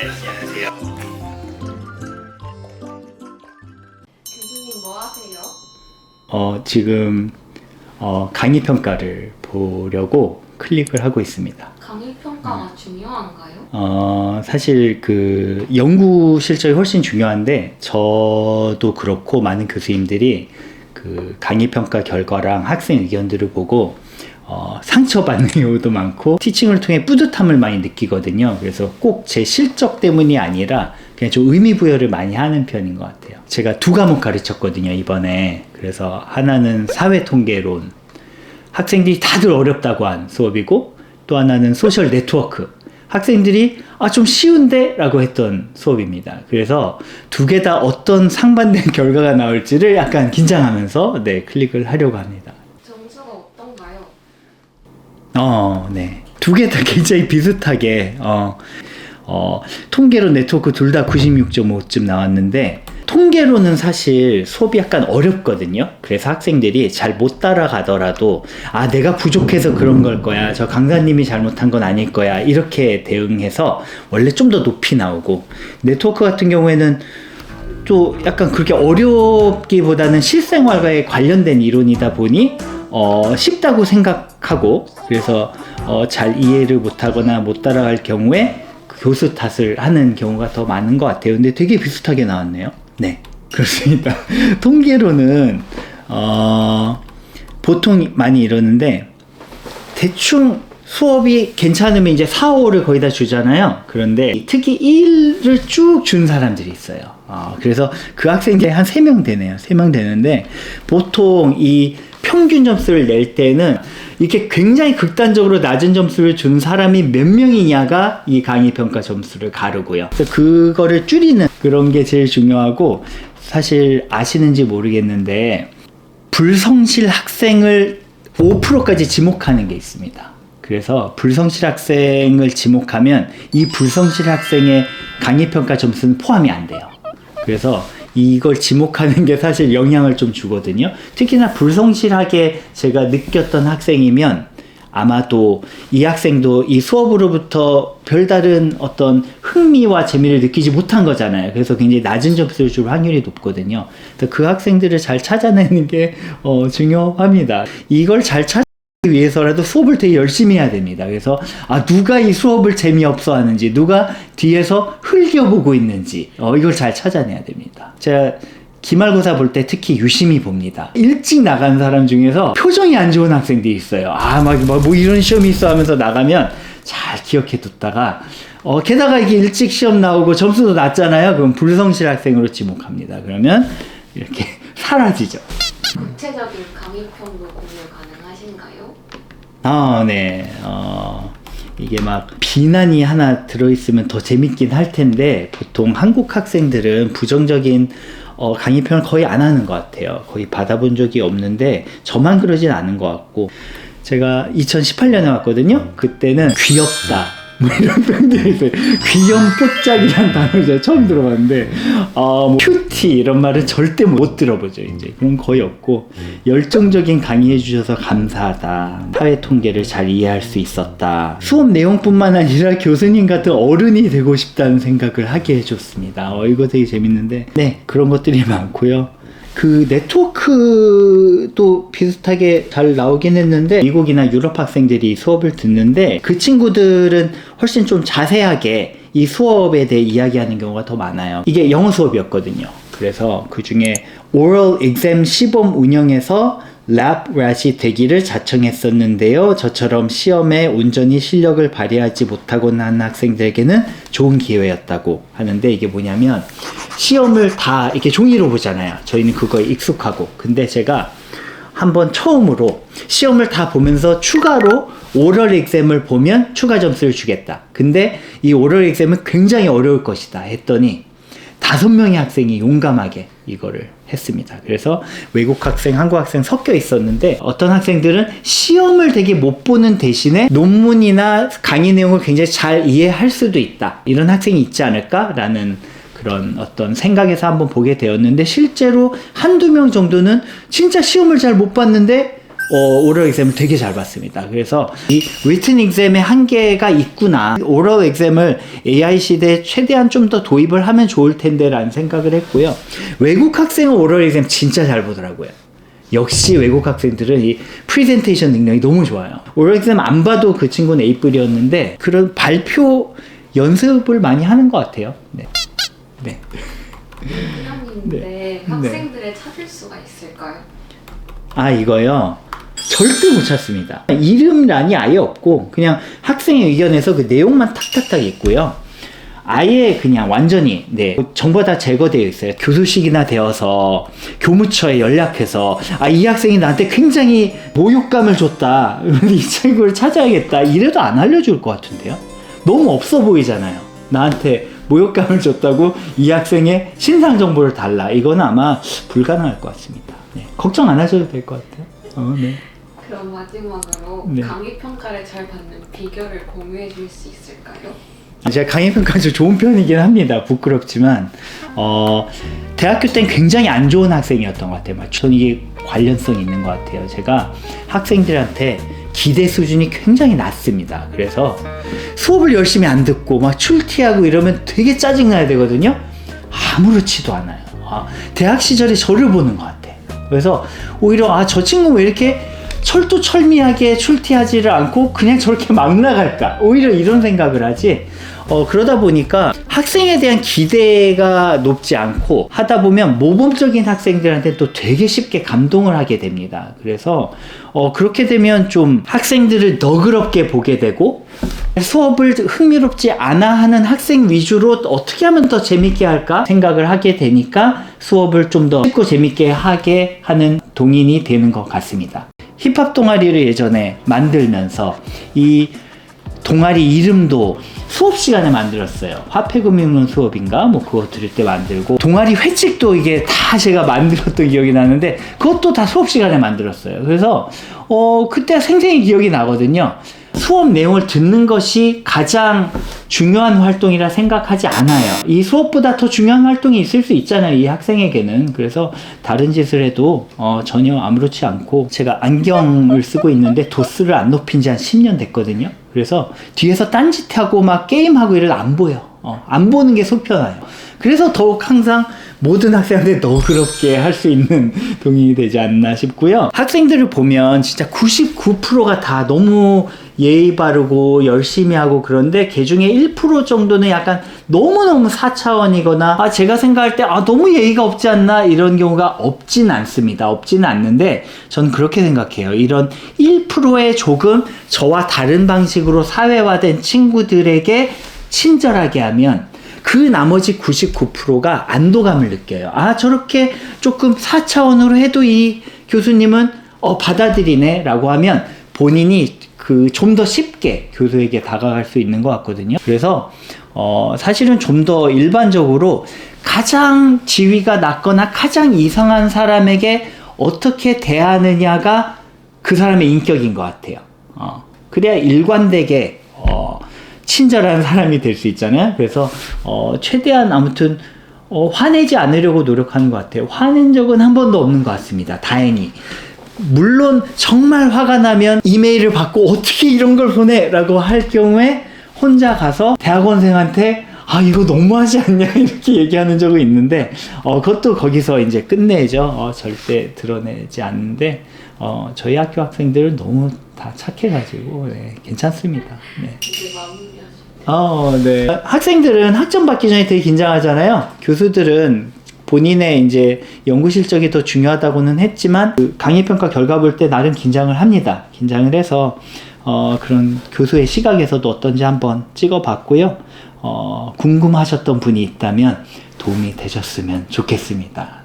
안녕하세요. 교수님 뭐 하세요? 지금 강의 평가를 보려고 클릭을 하고 있습니다. 강의 평가가 중요한가요? 사실 그 연구 실적이 훨씬 중요한데 저도 그렇고 많은 교수님들이 그 강의 평가 결과랑 학생 의견들을 보고 상처받는 경우도 많고 티칭을 통해 뿌듯함을 많이 느끼거든요. 그래서 꼭 제 실적 때문이 아니라 그냥 좀 의미 부여를 많이 하는 편인 것 같아요. 제가 두 과목 가르쳤거든요, 이번에. 그래서 하나는 사회통계론, 학생들이 다들 어렵다고 한 수업이고, 또 하나는 소셜 네트워크, 학생들이 좀 쉬운데? 라고 했던 수업입니다. 그래서 두 개 다 어떤 상반된 결과가 나올지를 약간 긴장하면서 클릭을 하려고 합니다. 점수가 어떤가요? 네. 두 개 다 굉장히 비슷하게, 통계론 네트워크 둘 다 96.5쯤 나왔는데, 통계로는 사실 수업이 약간 어렵거든요. 그래서 학생들이 잘 못 따라가더라도, 내가 부족해서 그런 걸 거야. 저 강사님이 잘못한 건 아닐 거야. 이렇게 대응해서 원래 좀 더 높이 나오고, 네트워크 같은 경우에는 또 약간 그렇게 어렵기보다는 실생활과의 관련된 이론이다 보니, 쉽다고 생각하고, 그래서 잘 이해를 못하거나 못 따라갈 경우에 교수 탓을 하는 경우가 더 많은 것 같아요. 근데 되게 비슷하게 나왔네요. 네, 그렇습니다. 통계로는 보통 많이 이러는데 대충 수업이 괜찮으면 이제 4, 5를 거의 다 주잖아요. 그런데 특히 1을 쭉 준 사람들이 있어요. 그래서 그 학생들이 한 3명 되네요. 3명 되는데 보통 이 평균 점수를 낼 때는 이렇게 굉장히 극단적으로 낮은 점수를 준 사람이 몇 명이냐가 이 강의 평가 점수를 가르고요. 그래서 그거를 줄이는 그런 게 제일 중요하고, 사실 아시는지 모르겠는데 불성실 학생을 5%까지 지목하는 게 있습니다. 그래서 불성실 학생을 지목하면 이 불성실 학생의 강의 평가 점수는 포함이 안 돼요. 그래서 이걸 지목하는 게 사실 영향을 좀 주거든요. 특히나 불성실하게 제가 느꼈던 학생이면 아마도 이 학생도 이 수업으로부터 별다른 어떤 흥미와 재미를 느끼지 못한 거잖아요. 그래서 굉장히 낮은 점수를 줄 확률이 높거든요. 그래서 그 학생들을 잘 찾아내는 게 중요합니다. 이걸 잘 찾기 위해서라도 수업을 되게 열심히 해야 됩니다. 그래서 누가 이 수업을 재미없어 하는지, 누가 뒤에서 흘겨보고 있는지 이걸 잘 찾아내야 됩니다. 제가 기말고사 볼 때 특히 유심히 봅니다. 일찍 나간 사람 중에서 표정이 안 좋은 학생들이 있어요. 뭐 이런 시험이 있어 하면서 나가면 잘 기억해 뒀다가 게다가 이게 일찍 시험 나오고 점수도 낮잖아요. 그럼 불성실 학생으로 지목합니다. 그러면 이렇게 사라지죠. 구체적인 강의평도 공유 가능하신가요? 네. 이게 막 비난이 하나 들어있으면 더 재밌긴 할 텐데, 보통 한국 학생들은 부정적인 강의편을 거의 안 하는 것 같아요. 거의 받아본 적이 없는데, 저만 그러진 않은 것 같고, 제가 2018년에 왔거든요. 그때는 귀엽다, 뭐 이런 표현들이 있어요. 귀염뽀짝이라는 단어를 제가 처음 들어봤는데, 뭐 큐티 이런 말은 절대 못 들어보죠. 이제 그런 거의 없고, 열정적인 강의해 주셔서 감사하다, 사회 통계를 잘 이해할 수 있었다, 수업 내용뿐만 아니라 교수님 같은 어른이 되고 싶다는 생각을 하게 해줬습니다. 이거 되게 재밌는데, 네, 그런 것들이 많고요. 그 네트워크도 비슷하게 잘 나오긴 했는데, 미국이나 유럽 학생들이 수업을 듣는데 그 친구들은 훨씬 좀 자세하게 이 수업에 대해 이야기하는 경우가 더 많아요. 이게 영어 수업이었거든요. 그래서 그 중에 oral exam 시범 운영에서 lab rat이 되기를 자청했었는데요. 저처럼 시험에 온전히 실력을 발휘하지 못하곤 한 학생들에게는 좋은 기회였다고 하는데, 이게 뭐냐면 시험을 다 이렇게 종이로 보잖아요. 저희는 그거에 익숙하고. 근데 제가 한번 처음으로 시험을 다 보면서 추가로 오럴 exam을 보면 추가 점수를 주겠다. 근데 이 오럴 exam은 굉장히 어려울 것이다 했더니 5명의 학생이 용감하게 이거를 했습니다. 그래서 외국 학생, 한국 학생 섞여 있었는데, 어떤 학생들은 시험을 되게 못 보는 대신에 논문이나 강의 내용을 굉장히 잘 이해할 수도 있다, 이런 학생이 있지 않을까라는 그런 어떤 생각에서 한번 보게 되었는데, 실제로 한두 명 정도는 진짜 시험을 잘 못 봤는데 오럴 exam을 되게 잘 봤습니다. 그래서 이 written exam의 한계가 있구나. 오럴 exam을 AI 시대에 최대한 좀 더 도입을 하면 좋을 텐데 라는 생각을 했고요. 외국 학생은 오럴 exam 진짜 잘 보더라고요. 역시 외국 학생들은 이 프레젠테이션 능력이 너무 좋아요. 오럴 exam 안 봐도 그 친구는 A뿔이었는데 그런 발표 연습을 많이 하는 것 같아요. 네. 네. 부장님인데 학생들을 찾을 수가 있을까요? 아, 이거요? 절대 못 찾습니다. 이름란이 아예 없고 그냥 학생의 의견에서 그 내용만 탁탁탁 있고요. 아예 그냥 완전히 정보가 다 제거되어 있어요. 교수식이나 되어서 교무처에 연락해서 이 학생이 나한테 굉장히 모욕감을 줬다. 이 친구를 찾아야겠다. 이래도 안 알려줄 것 같은데요. 너무 없어 보이잖아요. 나한테 모욕감을 줬다고 이 학생의 신상 정보를 달라. 이거는 아마 불가능할 것 같습니다. 네. 걱정 안 하셔도 될 것 같아요. 네. 그럼 마지막으로 네. 강의 평가를 잘 받는 비결을 공유해 줄 수 있을까요? 제가 강의 평가 좀 좋은 편이긴 합니다. 부끄럽지만 대학교 땐 굉장히 안 좋은 학생이었던 것 같아요. 저는 이게 관련성이 있는 것 같아요. 제가 학생들한테 기대 수준이 굉장히 낮습니다. 그래서 수업을 열심히 안 듣고 막 출티하고 이러면 되게 짜증나야 되거든요. 아무렇지도 않아요. 대학 시절에 저를 보는 것 같아요. 그래서 오히려 저 친구 왜 이렇게 철두철미하게 출티하지를 않고 그냥 저렇게 막 나갈까? 오히려 이런 생각을 하지. 그러다 보니까 학생에 대한 기대가 높지 않고 하다 보면 모범적인 학생들한테 또 되게 쉽게 감동을 하게 됩니다. 그래서 그렇게 되면 좀 학생들을 너그럽게 보게 되고 수업을 흥미롭지 않아 하는 학생 위주로 어떻게 하면 더 재밌게 할까 생각을 하게 되니까 수업을 좀 더 쉽고 재밌게 하게 하는 동인이 되는 것 같습니다. 힙합 동아리를 예전에 만들면서 이 동아리 이름도 수업 시간에 만들었어요. 화폐금융론 수업인가? 그거 들을 때 만들고 동아리 회칙도 이게 다 제가 만들었던 기억이 나는데 그것도 다 수업 시간에 만들었어요. 그래서 그때 생생히 기억이 나거든요. 수업 내용을 듣는 것이 가장 중요한 활동이라 생각하지 않아요. 이 수업보다 더 중요한 활동이 있을 수 있잖아요. 이 학생에게는. 그래서 다른 짓을 해도 전혀 아무렇지 않고 제가 안경을 쓰고 있는데 도수를 안 높인 지 한 10년 됐거든요. 그래서 뒤에서 딴짓하고 막 게임하고 이래도 안 보여. 안 보는 게 속 편해요. 그래서 더욱 항상 모든 학생한테 너그럽게 할 수 있는 동인이 되지 않나 싶고요. 학생들을 보면 진짜 99%가 다 너무 예의 바르고 열심히 하고 그런데 그 중에 1% 정도는 약간 너무너무 4차원이거나 제가 생각할 때 너무 예의가 없지 않나 이런 경우가 없진 않습니다. 없지는 않는데 전 그렇게 생각해요. 이런 1%의 조금 저와 다른 방식으로 사회화된 친구들에게 친절하게 하면 그 나머지 99%가 안도감을 느껴요. 저렇게 조금 4차원으로 해도 이 교수님은 받아들이네 라고 하면 본인이 좀 더 쉽게 교수에게 다가갈 수 있는 것 같거든요. 그래서 사실은 좀 더 일반적으로 가장 지위가 낮거나 가장 이상한 사람에게 어떻게 대하느냐가 그 사람의 인격인 것 같아요. 그래야 일관되게 친절한 사람이 될 수 있잖아요. 그래서 최대한 아무튼 화내지 않으려고 노력하는 것 같아요. 화낸 적은 한 번도 없는 것 같습니다. 다행히. 물론 정말 화가 나면 이메일을 받고 어떻게 이런 걸 보내? 라고 할 경우에 혼자 가서 대학원생한테 이거 너무하지 않냐? 이렇게 얘기하는 적은 있는데 그것도 거기서 이제 끝내죠. 절대 드러내지 않는데 저희 학교 학생들은 너무 다 착해가지고 괜찮습니다. 네. 이제 마무리하시면 네. 학생들은 학점 받기 전에 되게 긴장하잖아요. 교수들은 본인의 이제 연구 실적이 더 중요하다고는 했지만 강의 평가 결과 볼 때 나름 긴장을 합니다. 긴장을 해서 그런 교수의 시각에서도 어떤지 한번 찍어봤고요. 궁금하셨던 분이 있다면 도움이 되셨으면 좋겠습니다.